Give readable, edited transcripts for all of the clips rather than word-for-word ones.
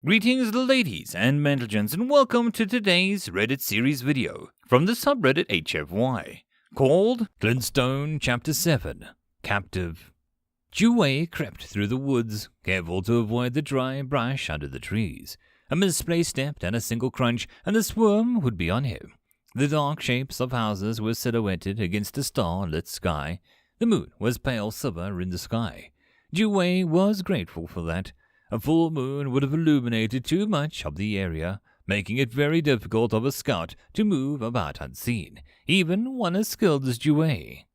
Greetings ladies and gentlemen, and welcome to today's Reddit series video from the subreddit HFY called Glintstone Chapter 7 Captive. W.R.E crept through the woods, careful to avoid the dry brush under the trees. A misplaced step and a single crunch and the swarm would be on him. The dark shapes of houses were silhouetted against the star-lit sky. The moon was pale silver in the sky. W.R.E was grateful for that. A full moon would have illuminated too much of the area, making it very difficult of a scout to move about unseen, even one as skilled as W.R.E.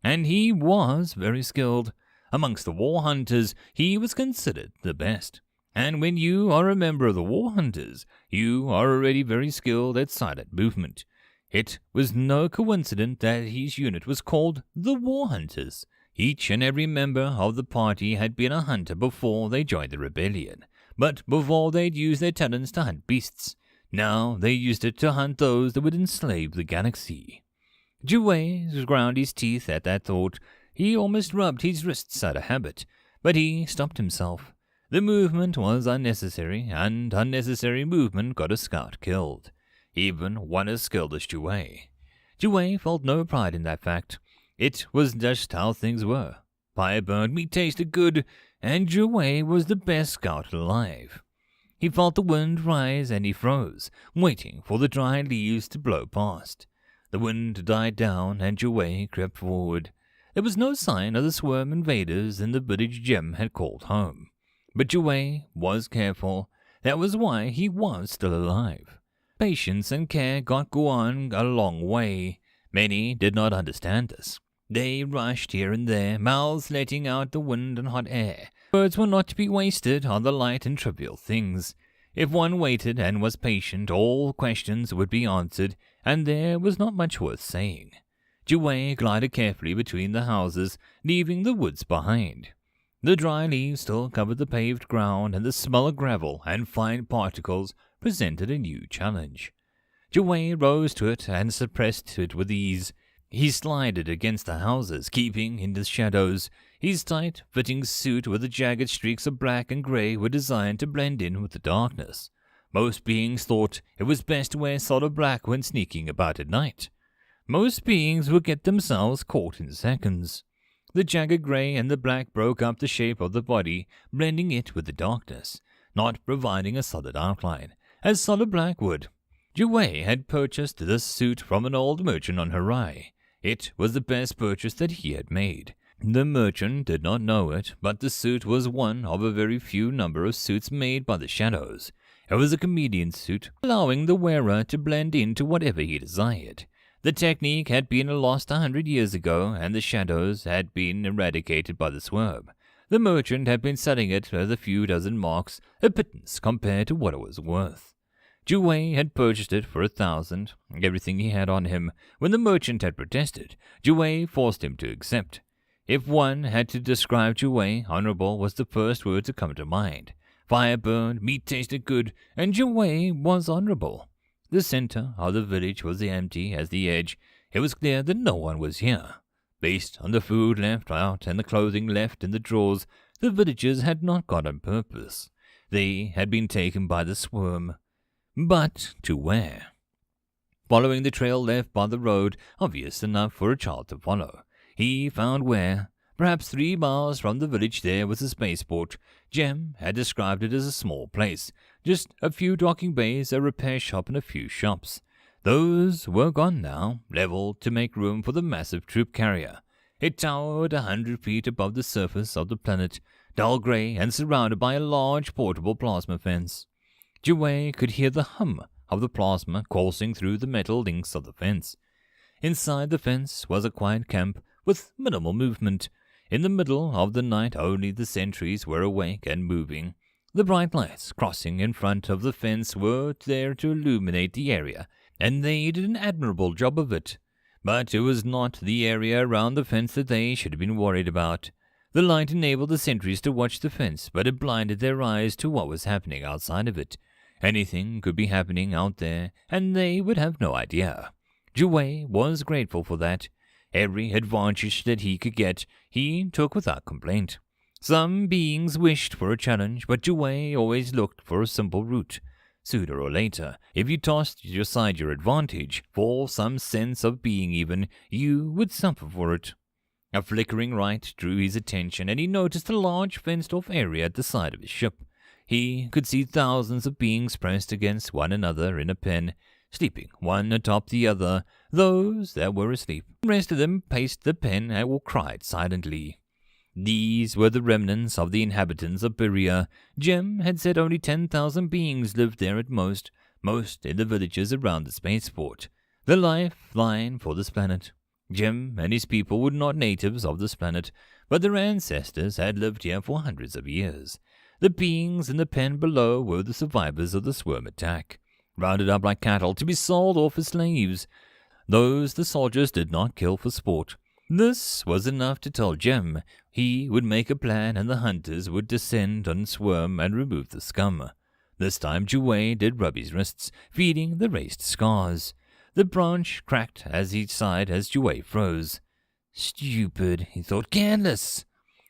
And he was very skilled. Amongst the war hunters, he was considered the best. And when you are a member of the war hunters, you are already very skilled at silent movement. It was no coincidence that his unit was called the War Hunters. Each and every member of the party had been a hunter before they joined the rebellion, but before they'd used their talents to hunt beasts. Now they used it to hunt those that would enslave the galaxy. W.R.E ground his teeth at that thought. He almost rubbed his wrists out of habit, but he stopped himself. The movement was unnecessary, and unnecessary movement got a scout killed, even one as skilled as W.R.E. W.R.E felt no pride in that fact. It was just how things were. Fire burned, meat tasted good, and W.R.E was the best scout alive. He felt the wind rise and he froze, waiting for the dry leaves to blow past. The wind died down and W.R.E crept forward. There was no sign of the swarm invaders in the village Jim had called home. But W.R.E was careful. That was why he was still alive. Patience and care got gone a long way. Many did not understand this. They rushed here and there, mouths letting out the wind and hot air. Words were not to be wasted on the light and trivial things. If one waited and was patient, all questions would be answered, and there was not much worth saying. W.R.E glided carefully between the houses, leaving the woods behind. The dry leaves still covered the paved ground, and the smell of gravel and fine particles presented a new challenge. W.R.E rose to it and suppressed it with ease. He slided against the houses, keeping in the shadows. His tight-fitting suit with the jagged streaks of black and grey were designed to blend in with the darkness. Most beings thought it was best to wear solid black when sneaking about at night. Most beings would get themselves caught in seconds. The jagged grey and the black broke up the shape of the body, blending it with the darkness, not providing a solid outline, as solid black would. W.R.E had purchased this suit from an old merchant on Harai. It was the best purchase that he had made. The merchant did not know it, but the suit was one of a very few number of suits made by the shadows. It was a chameleon suit, allowing the wearer to blend into whatever he desired. The technique had been lost 100 years ago, and the shadows had been eradicated by the swarm. The merchant had been selling it at a few dozen marks, a pittance compared to what it was worth. W.R.E had purchased it for 1,000, everything he had on him. When the merchant had protested, W.R.E forced him to accept. If one had to describe W.R.E, honorable was the first word to come to mind. Fire burned, meat tasted good, and W.R.E was honorable. The center of the village was empty as the edge. It was clear that no one was here. Based on the food left out and the clothing left in the drawers, the villagers had not gone on purpose. They had been taken by the swarm. But to where? Following the trail left by the road, obvious enough for a child to follow, he found where. Perhaps 3 miles from the village there was a spaceport. Jem had described it as a small place, just a few docking bays, a repair shop, and a few shops. Those were gone now, leveled to make room for the massive troop carrier. It towered 100 feet above the surface of the planet, dull grey and surrounded by a large portable plasma fence. W.R.E could hear the hum of the plasma coursing through the metal links of the fence. Inside the fence was a quiet camp with minimal movement. In the middle of the night only the sentries were awake and moving. The bright lights crossing in front of the fence were there to illuminate the area, and they did an admirable job of it. But it was not the area around the fence that they should have been worried about. The light enabled the sentries to watch the fence, but it blinded their eyes to what was happening outside of it. Anything could be happening out there, and they would have no idea. W.R.E was grateful for that. Every advantage that he could get, he took without complaint. Some beings wished for a challenge, but Ju.W.E. always looked for a simple route. Sooner or later, if you tossed aside your advantage, for some sense of being even, you would suffer for it. A flickering light drew his attention, and he noticed a large fenced-off area at the side of his ship. He could see thousands of beings pressed against one another in a pen, sleeping one atop the other, those that were asleep. The rest of them paced the pen or cried silently. These were the remnants of the inhabitants of Berea. Jem had said only 10,000 beings lived there at most in the villages around the spaceport, the lifeline for this planet. Jem and his people were not natives of this planet, but their ancestors had lived here for hundreds of years. The beings in the pen below were the survivors of the swarm attack, rounded up like cattle to be sold off as slaves. Those the soldiers did not kill for sport. This was enough to tell Jem he would make a plan and the hunters would descend on Swarm and remove the scum. This time Ju.W.E. did rub his wrists, feeding the raised scars. The branch cracked as he sighed as Ju.W.E. froze. Stupid, he thought, careless.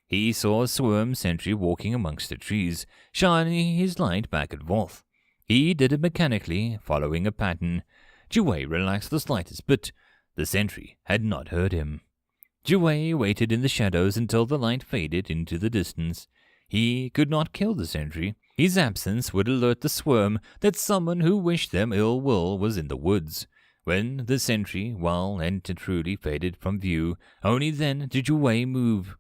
He saw a Swarm sentry walking amongst the trees, shining his light back at Voth. He did it mechanically, following a pattern. Ju.W.E. relaxed the slightest bit. The sentry had not heard him. Ju.W.E. waited in the shadows until the light faded into the distance. He could not kill the sentry. His absence would alert the swarm that someone who wished them ill will was in the woods. When the sentry, well and truly faded from view, only then did Ju.W.E. move.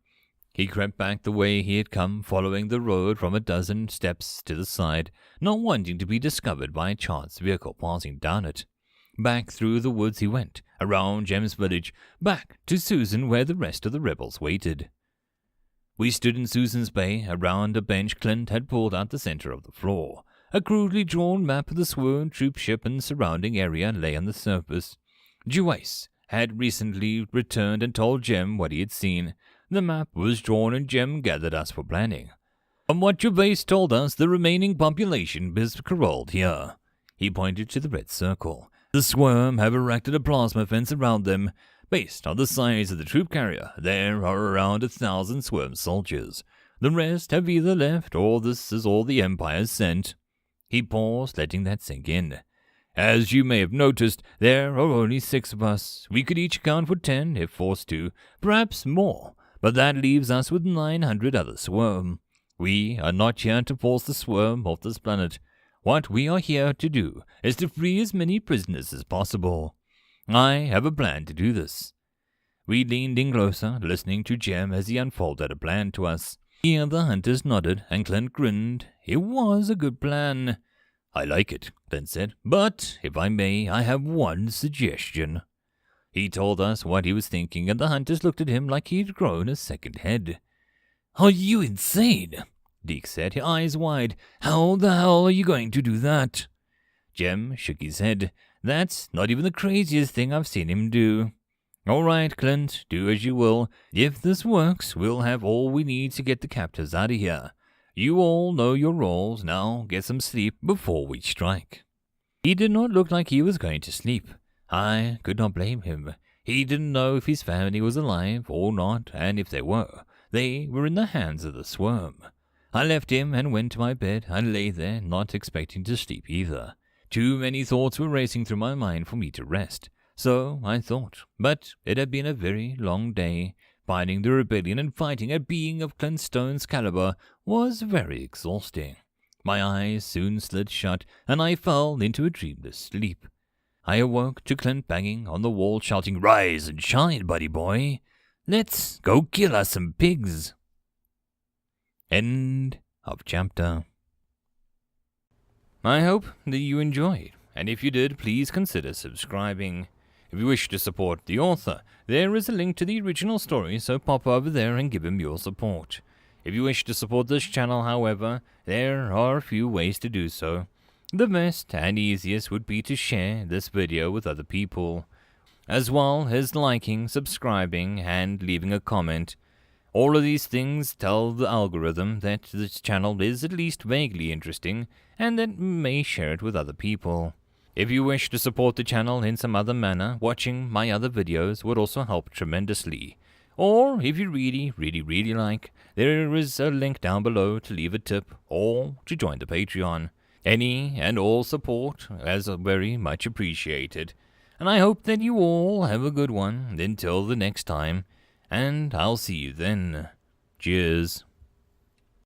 He crept back the way he had come, following the road from a dozen steps to the side, not wanting to be discovered by a chance vehicle passing down it. Back through the woods he went, around Jem's village, back to Susan where the rest of the rebels waited. We stood in Susan's bay, around a bench Clint had pulled out the center of the floor. A crudely drawn map of the sworn troop ship and surrounding area lay on the surface. Ju.W.E. had recently returned and told Jem what he had seen. The map was drawn and Jem gathered us for planning. From what Ju.W.E. told us, the remaining population is corralled here. He pointed to the red circle. The swarm have erected a plasma fence around them. Based on the size of the troop carrier, there are around 1,000 swarm soldiers. The rest have either left or this is all the Empire sent. He paused, letting that sink in. As you may have noticed, there are only 6 of us. We could each account for 10 if forced to, perhaps more, but that leaves us with 900 other swarm. We are not here to force the swarm off this planet. What we are here to do is to free as many prisoners as possible. I have a plan to do this. We leaned in closer, listening to Jem as he unfolded a plan to us. The other hunters nodded, and Clint grinned. It was a good plan. I like it, Clint said, but, if I may, I have one suggestion. He told us what he was thinking, and the hunters looked at him like he'd grown a second head. Are you insane? Deke said, his eyes wide. How the hell are you going to do that? Jem shook his head. That's not even the craziest thing I've seen him do. All right, Clint, do as you will. If this works, we'll have all we need to get the captives out of here. You all know your roles. Now get some sleep before we strike. He did not look like he was going to sleep. I could not blame him. He didn't know if his family was alive or not, and if they were in the hands of the swarm. I left him and went to my bed. I lay there, not expecting to sleep either. Too many thoughts were racing through my mind for me to rest. So I thought. But it had been a very long day. Fighting the rebellion and fighting a being of Clint Stone's caliber was very exhausting. My eyes soon slid shut, and I fell into a dreamless sleep. I awoke to Clint banging on the wall, shouting, "Rise and shine, buddy boy. Let's go kill us some pigs." End of chapter. I hope that you enjoyed, and if you did, please consider subscribing. If you wish to support the author, there is a link to the original story, so pop over there and give him your support. If you wish to support this channel, however, there are a few ways to do so. The best and easiest would be to share this video with other people, as well as liking, subscribing, and leaving a comment. All of these things tell the algorithm that this channel is at least vaguely interesting, and that may share it with other people. If you wish to support the channel in some other manner, watching my other videos would also help tremendously. Or, if you really like, there is a link down below to leave a tip or to join the Patreon. Any and all support is very much appreciated. And I hope that you all have a good one until the next time, and I'll see you then. Cheers.